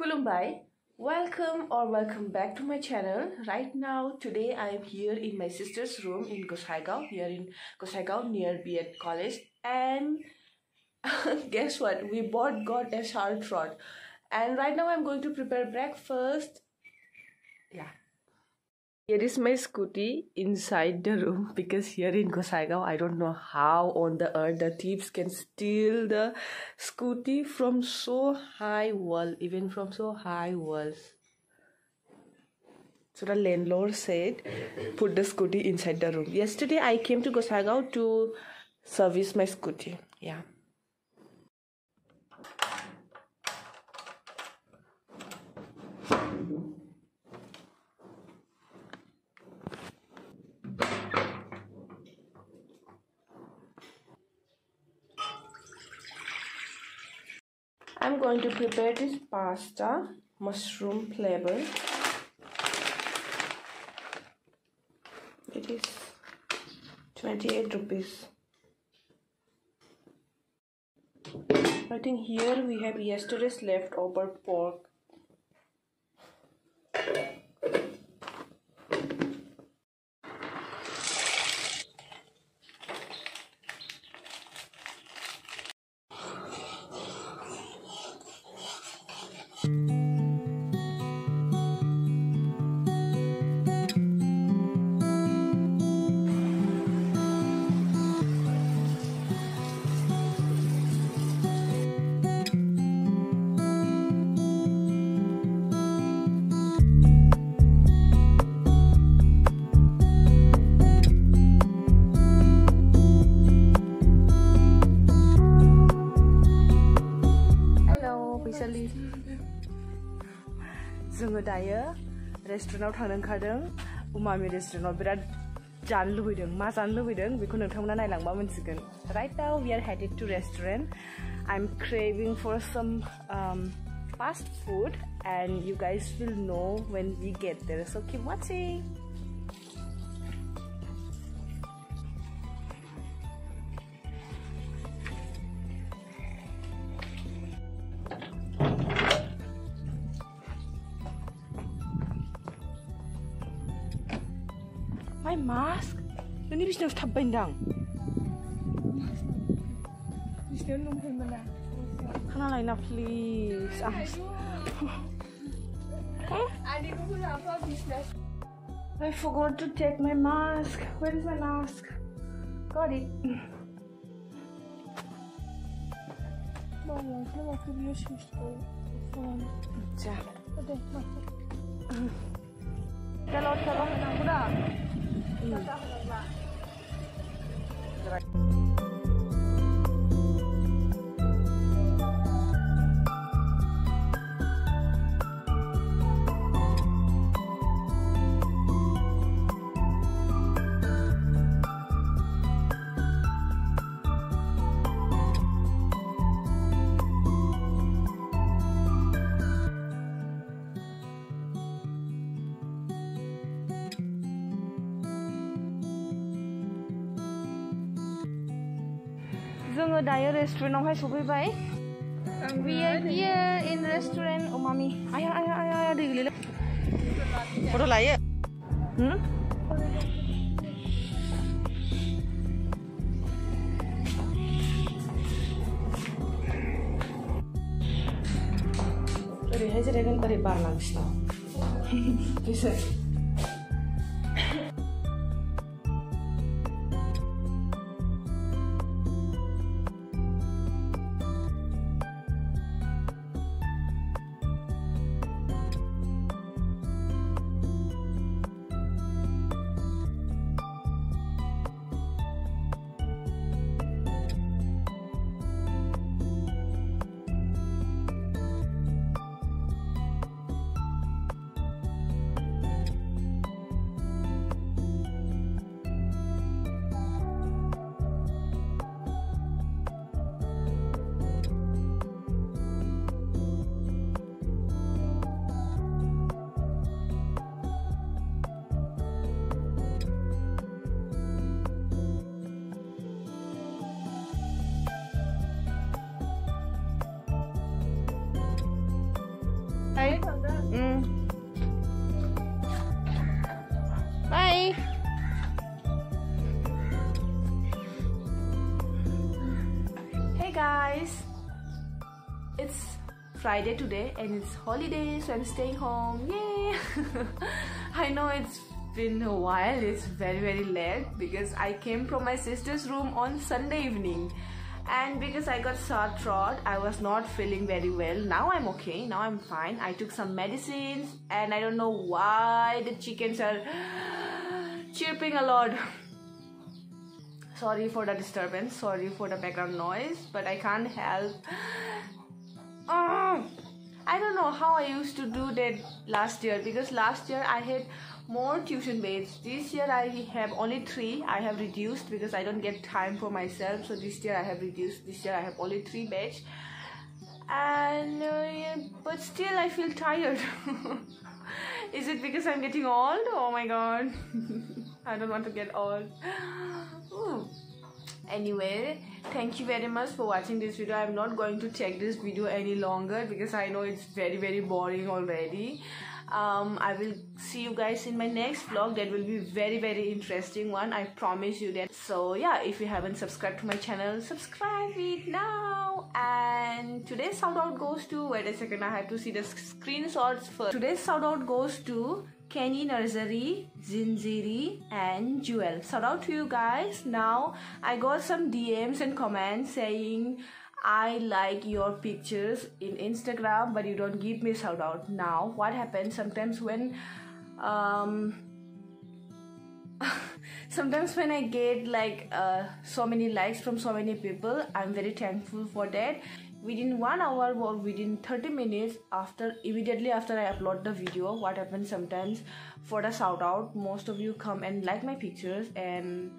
Kulumbai, welcome back to my channel. Right now, today I am here in my sister's room in Gosaigao, here in Gosaigao near B.Ed College, and guess what? We both got a short trot, and right now I'm going to prepare breakfast. Yeah. Here is my scooty inside the room because here in Gosaigao, I don't know how on the earth the thieves can steal the scooty from so high wall, even from so high walls. So the landlord said, put the scooty inside the room. Yesterday I came to Gosaigao to service my scooty. Yeah. I'm going to prepare this pasta, mushroom flavor. It is 28 rupees. I think here we have yesterday's leftover pork. जोङो दायो रेस्टुरेन्टाव थांनो ओंखारदों उमामि रेस्टुरेन्टाव बिराद जानो लुबैदों मा जानो लुबैदों बेखौ नोंथांमोना नायलांबा मोनसिगोन right now we are headed to restaurant. I'm craving for some fast food and you guys will know when we get there, so keep watching. My mask? Ini bisa tabbain dang. Bisa nungguin mana? Kana lain na please. I forgot to take my mask. Where is my mask? Got it. Mama, kenapa aku biasa mesti? Jangan. Ada masuk. Kalau nak budak. जोङो दायो रेस्टुरेन्टावहाय सफैबाय. We are here in restaurant Umami. Ayah दै गोलैला. फट' लायो. ओरैहाय जिरायगोन ओरै बारनांसिगौ. बिसोर Hi. Bye. Hey guys, it's Friday today and it's holiday, so I'm staying home. Yay! I know it's been a while, it's very late because I came from my sister's room on Sunday evening, and because I got sore throat, I was not feeling very well. Now I'm okay, now I'm fine. I took some medicines and I don't know why the chickens are chirping a lot. Sorry for the disturbance, sorry for the background noise, but I can't help. I don't know how I used to do that last year, because last year I had more tuition batches. This year I have only 3. I have reduced because I don't get time for myself, so this year I have reduced. This year I have only 3 batches, and but still I feel tired. Is it because I'm getting old? Oh my god. I don't want to get old. Ooh. Anyway, thank you very much for watching this video. I'm not going to take this video any longer because I know it's very boring already. I will see you guys in my next vlog. That will be very interesting one, I promise you that. So yeah, if you haven't subscribed to my channel, subscribe it now. And today's shout out goes to, wait a second, I have to see the screenshots first. Today's shout out goes to Kenny Nursery, Zinziri and Jewel. Shout out to you guys. Now I got some DMs and comments saying I like your pictures in Instagram but you don't give me shout out. Now what happens sometimes when sometimes when I get like so many likes from so many people, I'm very thankful for that. Within 1 hour or within 30 minutes immediately after I upload the video, what happens sometimes for the shout out, most of you come and like my pictures, and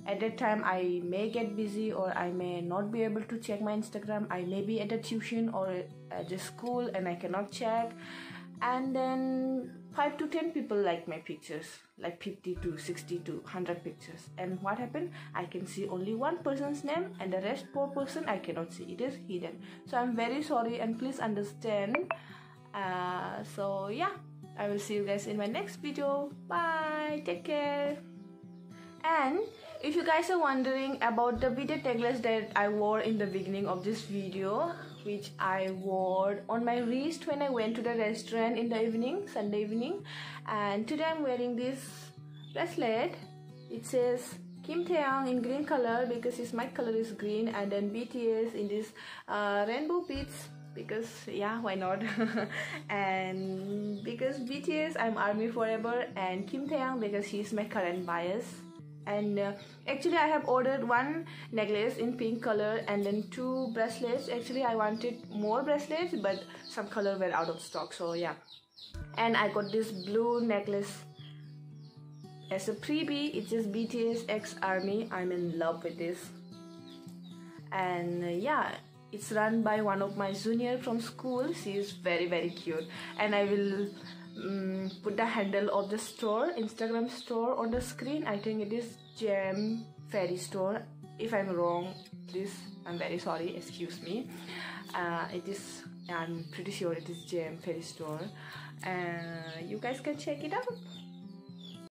at that time I may get busy or I may not be able to check my Instagram. I may be at a tuition or at the school and I cannot check, and then 5 to 10 people like my pictures, like 50 to 60 to 100 pictures, and what happened, I can see only one person's name and the rest 4 person I cannot see. It is hidden, so I'm very sorry and please understand. So yeah, I will see you guys in my next video. Bye, take care. And if you guys are wondering about the beaded necklace that I wore in the beginning of this video, which I wore on my wrist when I went to the restaurant in the evening, Sunday evening, and today I'm wearing this bracelet. It says Kim Taeyang in green color because my color is green, and then BTS in this rainbow beads because yeah, why not? And because BTS, I'm ARMY forever, and Kim Taeyang because she's my current bias. And actually I have ordered 1 necklace in pink color and then 2 bracelets. Actually I wanted more bracelets but some color were out of stock, so yeah. And I got this blue necklace as a freebie. It says BTS X ARMY. I'm in love with this. And yeah, it's run by one of my junior from school. She is very cute, and I will put the handle of the store, Instagram store, on the screen. I think it is Gem Fairy Store. If I'm wrong, please, I'm very sorry, excuse me. It is, I'm pretty sure it is Gem Fairy Store. You guys can check it out.